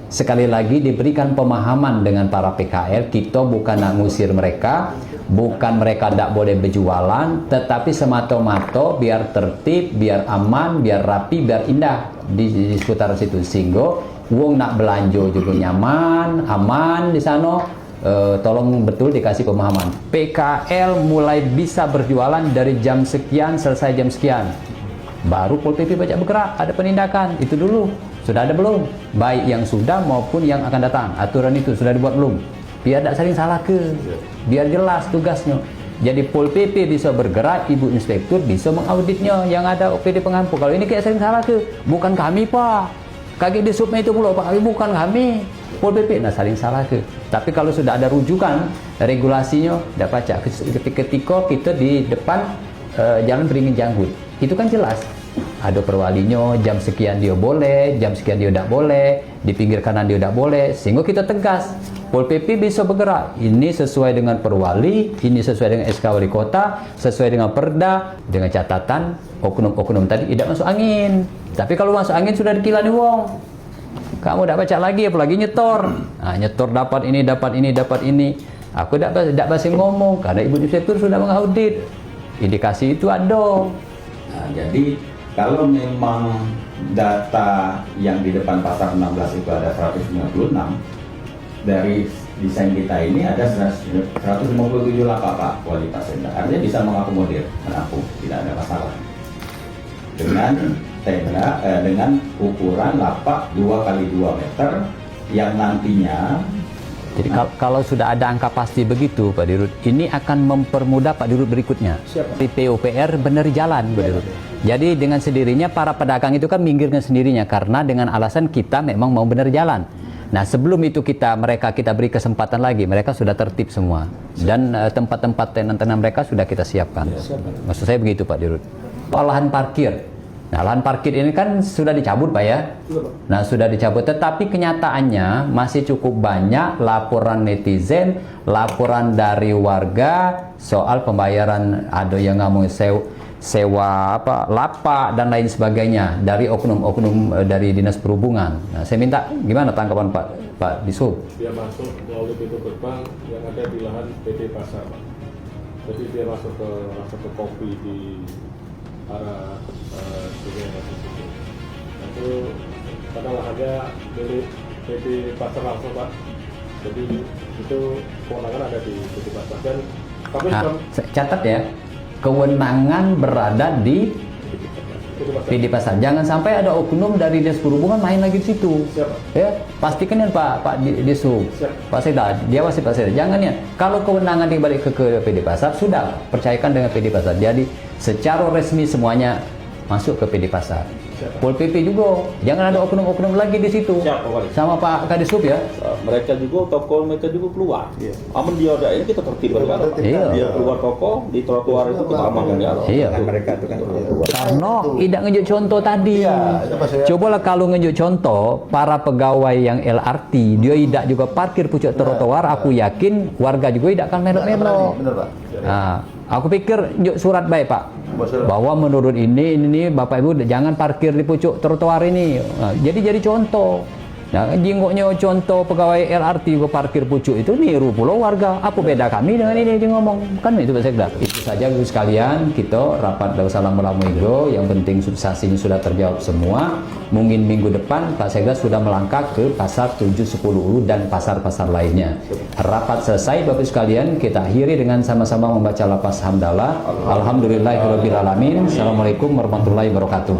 sekali lagi diberikan pemahaman dengan para PKL, kita bukan nak ngusir mereka, bukan mereka tidak boleh berjualan, tetapi semata-mata biar tertib, biar aman, biar rapi, biar indah di sekitar situ, sehingga wong nak belanja juga nyaman, aman di sana. Tolong betul dikasih pemahaman. PKL mulai bisa berjualan dari jam sekian, selesai jam sekian. Baru Pol PP banyak bergerak, ada penindakan. Itu dulu. Sudah ada belum? Baik yang sudah maupun yang akan datang. Aturan itu sudah dibuat belum? Biar tidak saling salah ke. Biar jelas tugasnya. Jadi Pol PP bisa bergerak, Ibu Inspektur bisa mengauditnya yang ada OPD pengampu. Kalau ini kayak saling salah ke. Bukan kami Pak. Kaki di subnya itu pula Pak. Bukan kami. Pol PP, nah saling salah ke. Tapi kalau sudah ada rujukan, regulasinya tidak baca. Ketika kita di depan jalan beringin janggut. Itu kan jelas. Ada perwalinya, jam sekian dia boleh, jam sekian dia tidak boleh, di pinggir kanan dia tidak boleh, sehingga kita tegas. Pol PP bisa bergerak, ini sesuai dengan perwali, ini sesuai dengan SK Wali Kota, sesuai dengan Perda, dengan catatan oknum-oknum tadi tidak masuk angin. Tapi kalau masuk angin sudah dikilani wong. Kamu tidak baca lagi, apalagi nyetor. Nah, nyetor dapat ini, dapat ini, dapat ini. Aku tidak masih ngomong, karena Ibu Inspektur sudah mengaudit. Indikasi itu ada. Nah, jadi kalau memang data yang di depan pasar 16 itu ada 196, dari desain kita ini ada 157 lapak Pak kualitas tenda. Artinya bisa mengakomodir, menampung, tidak ada masalah. Dengan tenda, dengan ukuran lapak 2x2 meter yang nantinya. Jadi kalau sudah ada angka pasti begitu Pak Dirut, ini akan mempermudah Pak Dirut berikutnya. Di PUPR benar jalan Pak Dirut. Jadi dengan sendirinya para pedagang itu kan minggirnya sendirinya karena dengan alasan kita memang mau benar jalan. Nah sebelum itu kita beri kesempatan lagi, mereka sudah tertib semua. Dan tempat-tempat tenan-tenan mereka sudah kita siapkan. Maksud saya begitu Pak Dirut. Lahan parkir. Nah, lahan parkir ini kan sudah dicabut Pak ya. Nah, sudah dicabut, tetapi kenyataannya masih cukup banyak laporan netizen, laporan dari warga soal pembayaran, ada yang ngomong sewa lapak dan lain sebagainya dari oknum-oknum dari Dinas Perhubungan. Nah, saya minta gimana tanggapan Pak Disub? Dia masuk melalui pintu gerbang yang ada di lahan PD Pasar, Pak. Jadi dia masuk ke kopi di arah sungai itu. Itu karena lahannya milik PD Pasar langsung Pak. Jadi itu kewenangan ada di PD Pasar dan kami catat ya, kewenangan berada di PD Pasar. Jangan sampai ada oknum dari Dinas Perhubungan main lagi di situ. Ya, pastikan ya Pak Disub, Pak Seda, dia masih Pak Seda. Jangan ya. Kalau kewenangan dibalik ke PD Pasar, sudah percayakan dengan PD Pasar. Jadi secara resmi semuanya masuk ke PD Pasar. Pol PP juga, jangan ada oknum-oknum lagi di situ. Sama Pak Kadisub ya. Mereka juga, toko mereka juga keluar. Aman dia ada ini kita tertib kan. Dia keluar toko di trotoar itu kita amankan ya. Iya. Mereka itu kan. Karena tidak nunjuk contoh tadi. Cobalah kalau nunjuk contoh para pegawai yang LRT, dia tidak juga parkir pucuk trotoar, aku yakin warga juga tidak akan melok-melok. Nah, aku pikir nunjuk surat baik Pak. Bahwa menurut ini Bapak Ibu jangan parkir di pucuk trotoar ini. Nah, jadi contoh. Nah, jinggoknya contoh pegawai LRT juga parkir pucuk itu niru pulau warga. Apa beda kami dengan ini dia ngomong? Kan itu Pak Sekda. Itu saja Ibu sekalian, kita rapat Assalamualaikum. Yang penting substansinya sudah terjawab semua. Mungkin minggu depan Pak Sekda sudah melangkah ke pasar 7, 10 dan pasar-pasar lainnya. Rapat selesai Bapak sekalian, kita akhiri dengan sama-sama membaca lafaz hamdalah. Alhamdulillahirabbil alamin. Assalamualaikum warahmatullahi wabarakatuh.